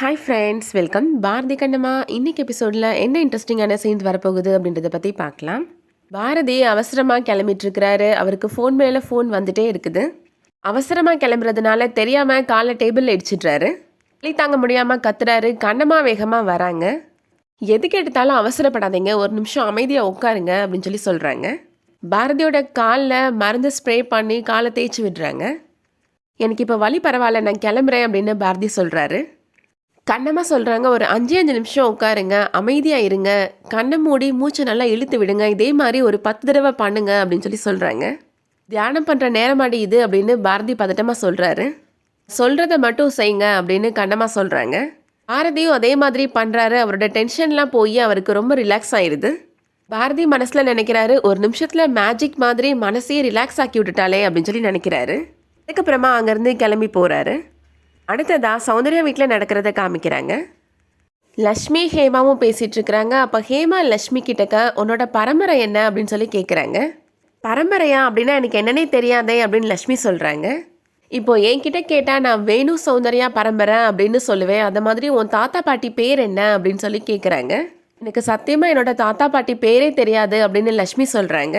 Hi friends, welcome. Bharathi Kannamma இன்னைக்கு எபிசோடில் என்ன இன்ட்ரெஸ்டிங்கான சீன் வரப்போகுது அப்படின்றத பற்றி பார்க்கலாம். பாரதி அவசரமாக கிளம்பிட்டுருக்கிறாரு. அவருக்கு ஃபோன் மேலே ஃபோன் வந்துட்டே இருக்குது. அவசரமாக கிளம்புறதுனால தெரியாமல் காலை டேபிளில் இடிச்சிட்றாரு. வலி தாங்க முடியாமல் கத்துறாரு. கண்ணம்மா வேகமாக வராங்க. எதுக்கு எடுத்தாலும் அவசரப்படாதீங்க, ஒரு நிமிஷம் அமைதியாக உட்காருங்க அப்படின்னு சொல்லி சொல்கிறாங்க. பாரதியோட காலில் மருந்து ஸ்ப்ரே பண்ணி காலை தேய்ச்சி விடுறாங்க. எனக்கு இப்போ வலி பரவாயில்ல, நான் கிளம்புறேன் அப்படின்னு பாரதி சொல்கிறாரு. கண்ணம்மா சொல்கிறாங்க, ஒரு 5 நிமிஷம் உட்காருங்க, அமைதியாக இருங்க, கண்ணை மூடி மூச்சை நல்லா இழுத்து விடுங்க, இதே மாதிரி ஒரு 10 தடவை பண்ணுங்க அப்படின்னு சொல்லி சொல்கிறாங்க. தியானம் பண்ணுற நேரமாடி இது அப்படின்னு பாரதி பதட்டமாக சொல்கிறாரு. சொல்கிறத மட்டும் செய்யுங்க அப்படின்னு கண்ணம்மா சொல்கிறாங்க. பாரதியும் அதே மாதிரி பண்ணுறாரு. அவரோட டென்ஷன்லாம் போய் அவருக்கு ரொம்ப ரிலாக்ஸ் ஆயிடுது. பாரதி மனசில் நினைக்கிறாரு, ஒரு நிமிஷத்தில் மேஜிக் மாதிரி மனசையே ரிலாக்ஸ் ஆக்கி விட்டுட்டாலே அப்படின்னு சொல்லி நினைக்கிறாரு. அதுக்கப்புறமா அங்கேருந்து கிளம்பி போகிறாரு. அடுத்ததா சௌந்தர்யா வீட்டில் நடக்கிறத காமிக்கிறாங்க. லக்ஷ்மி ஹேமாவும் பேசிகிட்டு இருக்கிறாங்க. அப்போ ஹேமா லக்ஷ்மி கிட்டக்க உன்னோட பரம்பரை என்ன அப்படின்னு சொல்லி கேட்குறாங்க. பரம்பரையா அப்படின்னா எனக்கு என்னன்னே தெரியாதே அப்படின்னு லக்ஷ்மி சொல்கிறாங்க. இப்போ என்கிட்ட கேட்டால் நான் வேணு சௌந்தர்யா பரம்பரை அப்படின்னு சொல்லுவேன். அது மாதிரி உன் தாத்தா பாட்டி பேர் என்ன அப்படின்னு சொல்லி கேட்குறாங்க. எனக்கு சத்தியமாக என்னோட தாத்தா பாட்டி பேரே தெரியாது அப்படின்னு லக்ஷ்மி சொல்கிறாங்க.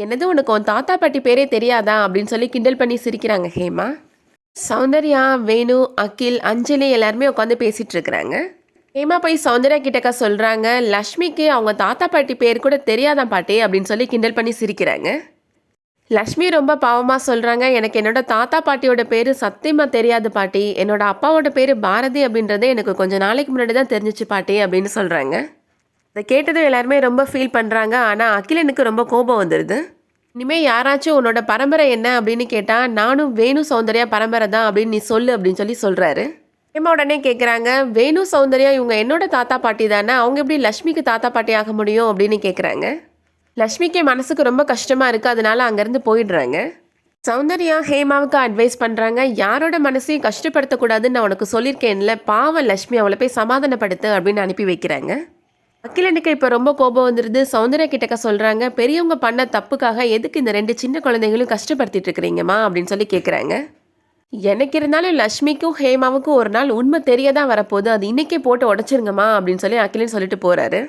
என்னது, உனக்கு உன் தாத்தா பாட்டி பேரே தெரியாதா அப்படின்னு சொல்லி கிண்டல் பண்ணி சிரிக்கிறாங்க ஹேமா. சௌந்தர்யா, வேணு, அகில், அஞ்சலி எல்லாருமே உட்காந்து பேசிகிட்டு இருக்கிறாங்க. ஹேமா போய் சௌந்தர்யா கிட்டக்கா சொல்கிறாங்க, லக்ஷ்மிக்கு அவங்க தாத்தா பாட்டி பேர் கூட தெரியாதான் பாட்டி அப்படின்னு சொல்லி கிண்டல் பண்ணி சிரிக்கிறாங்க. லக்ஷ்மி ரொம்ப பாவமாக சொல்கிறாங்க, எனக்கு என்னோட தாத்தா பாட்டியோட பேர் சத்தியமாக தெரியாது பாட்டி, என்னோட அப்பாவோட பேர் பாரதி அப்படின்றதே எனக்கு கொஞ்சம் நாளைக்கு முன்னாடி தான் தெரிஞ்சிச்சு பாட்டி அப்படின்னு சொல்கிறாங்க. அதை கேட்டதும் எல்லாருமே ரொம்ப ஃபீல் பண்ணுறாங்க. ஆனால் அகிலனுக்கு ரொம்ப கோபம் வந்துடுது. இனிமேல் யாராச்சும் உன்னோட பரம்பரை என்ன அப்படின்னு கேட்டால் நானும் வேணு சௌந்தர்யா பரம்பரை தான் அப்படின்னு நீ சொல்லு அப்படின்னு சொல்லி சொல்கிறாரு. ஹேமா உடனே கேட்குறாங்க, வேணு சௌந்தர்யா இவங்க என்னோட தாத்தா பாட்டி தானே, அவங்க எப்படி லக்ஷ்மிக்கு தாத்தா பாட்டி ஆக முடியும் அப்படின்னு கேட்குறாங்க. லக்ஷ்மிக்கு மனசுக்கு ரொம்ப கஷ்டமாக இருக்குது, அதனால அங்கேருந்து போயிடுறாங்க. சௌந்தர்யா ஹேமாவுக்கு அட்வைஸ் பண்ணுறாங்க, யாரோட மனசையும் கஷ்டப்படுத்தக்கூடாதுன்னு நான் உனக்கு சொல்லியிருக்கேன்ல, பாவம் லக்ஷ்மி, அவளை போய் சமாதானப்படுத்து அப்படின்னு அனுப்பி வைக்கிறாங்க. அகிலனுக்கு இப்போ ரொம்ப கோபம் வந்துடுது. சௌந்தர்யா கிட்டக்க சொல்கிறாங்க, பெரியவங்க பண்ண தப்புக்காக எதுக்கு இந்த 2 சின்ன குழந்தைகளும் கஷ்டப்படுத்திட்டு இருக்கிறீங்கம்மா அப்படின்னு சொல்லி கேட்குறாங்க. எனக்கு இருந்தாலும் லக்ஷ்மிக்கும் ஹேமாவுக்கும் ஒரு நாள் உண்மை தெரியதான் வரப்போகுது, அது இன்றைக்கே போட்டு உடச்சிருங்கம்மா அப்படின்னு சொல்லி அகிலன் சொல்லிட்டு போகிறாரு.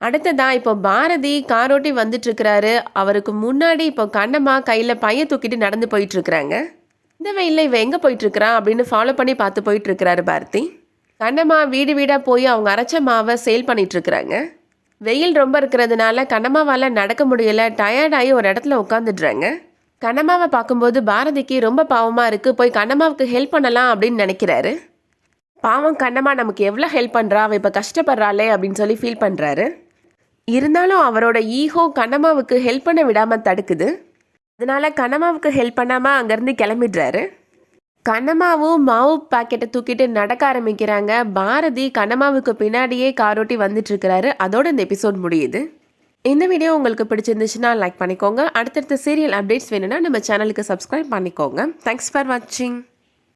அடுத்ததான் இப்போ பாரதி காரோட்டி வந்துட்டுருக்கிறாரு. அவருக்கு முன்னாடி இப்போ கண்ணம்மா கையில் பைய தூக்கிட்டு நடந்து போயிட்டுருக்குறாங்க. இந்த வெயிலில் இவன் எங்கே போயிட்டுருக்கிறான் அப்படின்னு ஃபாலோ பண்ணி பார்த்து போயிட்டுருக்கிறாரு பாரதி. கண்ணம்மா வீடு வீடாக போய் அவங்க அரைச்ச மாவை சேல் பண்ணிகிட்ருக்குறாங்க. வெயில் ரொம்ப இருக்கிறதுனால கண்ணம்மாவால் நடக்க முடியலை, டயர்டாகி ஒரு இடத்துல உட்காந்துடுறாங்க. கண்ணம்மாவை பார்க்கும்போது பாரதிக்கு ரொம்ப பாவமாக இருக்குது, போய் கண்ணம்மாவுக்கு ஹெல்ப் பண்ணலாம் அப்படின்னு நினைக்கிறாரு. பாவம் கண்ணம்மா நமக்கு எவ்வளோ ஹெல்ப் பண்ணுறா, அவள் இப்போ கஷ்டப்படுறாளே அப்படின்னு சொல்லி ஃபீல் பண்ணுறாரு. இருந்தாலும் அவரோட ஈகோ கண்ணம்மாவுக்கு ஹெல்ப் பண்ண விடாமல் தடுக்குது. அதனால் கண்ணம்மாவுக்கு ஹெல்ப் பண்ணாமல் அங்கேருந்து கிளம்பிடுறாரு. கண்ணம்மாவும் மாவு பாக்கெட்டை தூக்கிட்டு நடக்க ஆரம்பிக்கிறாங்க. பாரதி கண்ணம்மாவுக்கு பின்னாடியே காரோட்டி வந்துட்டுருக்கிறாரு. அதோட இந்த எபிசோட் முடியுது. இந்த வீடியோ உங்களுக்கு பிடிச்சிருந்துச்சுன்னா லைக் பண்ணிக்கோங்க. அடுத்தடுத்த சீரியல் அப்டேட்ஸ் வேணும்னா நம்ம சேனலுக்கு சப்ஸ்கிரைப் பண்ணிக்கோங்க. தேங்க்ஸ் ஃபார் வாட்சிங்.